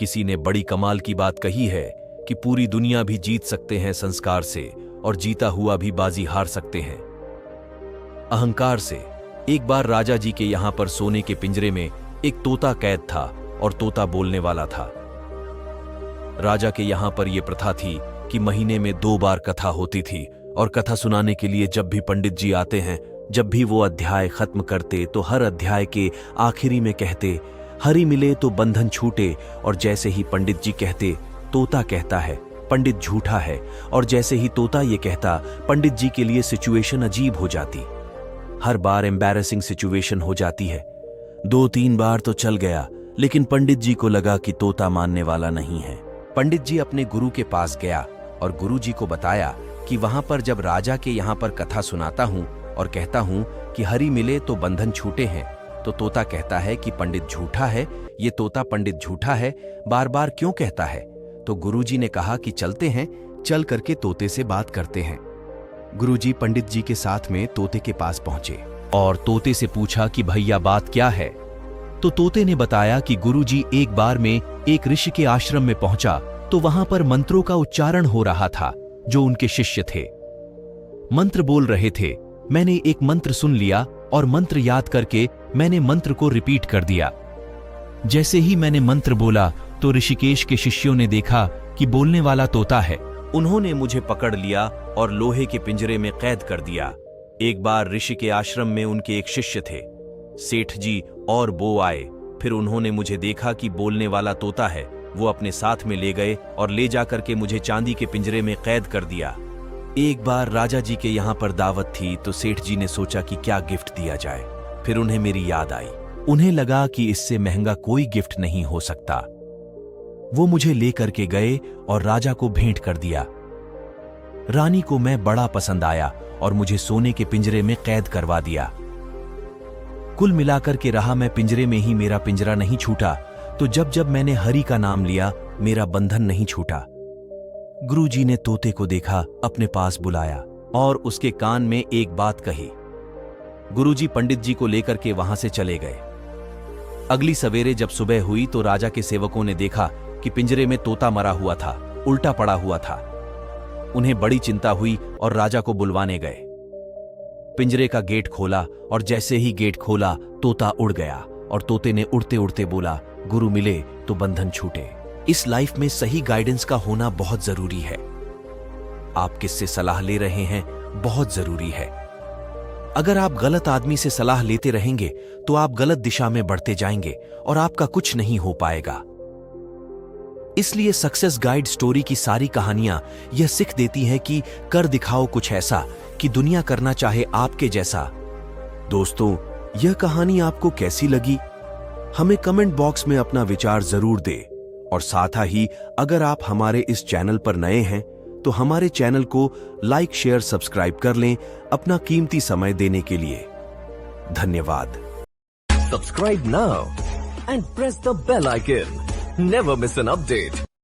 किसी ने बड़ी कमाल की बात कही है कि पूरी दुनिया भी जीत सकते हैं संस्कार से, और जीता हुआ भी बाजी हार सकते हैं अहंकार से। एक बार राजा जी के यहां पर सोने के पिंजरे में एक तोता कैद था, और तोता बोलने वाला था। राजा के यहां पर यह प्रथा थी कि महीने में 2 बार कथा होती थी, और कथा सुनाने के लिए जब भी पंडित जी आते हैं, जब भी वो अध्याय खत्म करते तो हर अध्याय के आखिरी में कहते, हरि मिले तो बंधन छूटे। और जैसे ही पंडित जी कहते, तोता कहता है पंडित झूठा है। और जैसे ही तोता ये कहता, पंडित जी के लिए सिचुएशन अजीब हो जाती। हर बार एम्बैरेसिंग सिचुएशन हो जाती है। 2-3 बार तो चल गया, लेकिन पंडित जी को लगा कि तोता मानने वाला नहीं है। पंडित जी अपने गुरु के पास गया और गुरु जी को बताया कि वहां पर जब राजा के यहां पर कथा सुनाता हूं और कहता हूं कि हरि मिले तो बंधन छूटे हैं, तो तोता कहता है कि पंडित झूठा है। ये तोता पंडित झूठा है बार बार क्यों कहता है? तो गुरुजी ने कहा कि चलते हैं, चल करके तोते से बात करते हैं। गुरुजी पंडित जी के साथ में तोते के पास पहुंचे और तोते से पूछा कि भैया बात क्या है? तो तोते ने बताया कि गुरुजी एक बार में एक ऋषि के आश्रम में पहुंचा, तो वहां पर मंत्रों का उच्चारण हो रहा था। जो उनके शिष्य थे मंत्र बोल रहे थे। मैंने एक मंत्र सुन लिया और मंत्र याद करके मैंने मंत्र को रिपीट कर दिया। जैसे ही मैंने मंत्र बोला तो ऋषिकेश के शिष्यों ने देखा कि बोलने वाला तोता है। उन्होंने मुझे पकड़ लिया और लोहे के पिंजरे में कैद कर दिया। एक बार ऋषि के आश्रम में उनके एक शिष्य थे, सेठ जी और वो आए। फिर उन्होंने मुझे देखा कि बोलने वाला तोता है। वो अपने साथ में ले गए और ले जाकर के मुझे चांदी के पिंजरे में कैद कर दिया। एक बार राजा जी के यहाँ पर दावत थी, तो सेठ जी ने सोचा कि क्या गिफ्ट दिया जाए। फिर उन्हें मेरी याद आई। उन्हें लगा कि इससे महंगा कोई गिफ्ट नहीं हो सकता। वो मुझे लेकर के गए और राजा को भेंट कर दिया। रानी को मैं बड़ा पसंद आया और मुझे सोने के पिंजरे में कैद करवा दिया। कुल मिलाकर के रहा मैं पिंजरे में ही, मेरा पिंजरा नहीं छूटा। तो जब जब मैंने हरि का नाम लिया, मेरा बंधन नहीं छूटा। गुरुजी ने तोते को देखा, अपने पास बुलाया और उसके कान में एक बात कही। गुरुजी पंडित जी को लेकर के वहां से चले गए। अगली सवेरे जब सुबह हुई तो राजा के सेवकों ने देखा कि पिंजरे में तोता मरा हुआ था, उल्टा पड़ा हुआ था। उन्हें बड़ी चिंता हुई और राजा को बुलवाने गए। पिंजरे का गेट खोला और जैसे ही गेट खोला, तोता उड़ गया और तोते ने उड़ते उड़ते बोला, गुरु मिले तो बंधन छूटे। इस लाइफ में सही गाइडेंस का होना बहुत जरूरी है। आप किससे सलाह ले रहे हैं, बहुत जरूरी है। अगर आप गलत आदमी से सलाह लेते रहेंगे तो आप गलत दिशा में बढ़ते जाएंगे और आपका कुछ नहीं हो पाएगा। इसलिए सक्सेस गाइड स्टोरी की सारी कहानियां यह सिख देती हैं कि कर दिखाओ कुछ ऐसा कि दुनिया करना चाहे आपके जैसा। दोस्तों, यह कहानी आपको कैसी लगी? हमें कमेंट बॉक्स में अपना विचार जरूर दें। और साथ ही अगर आप हमारे इस चैनल पर नए हैं तो हमारे चैनल को लाइक, शेयर, सब्सक्राइब कर लें अपना कीमती समय देने के लिए। धन्यवाद। Subscribe now and press the bell icon. Never miss an update.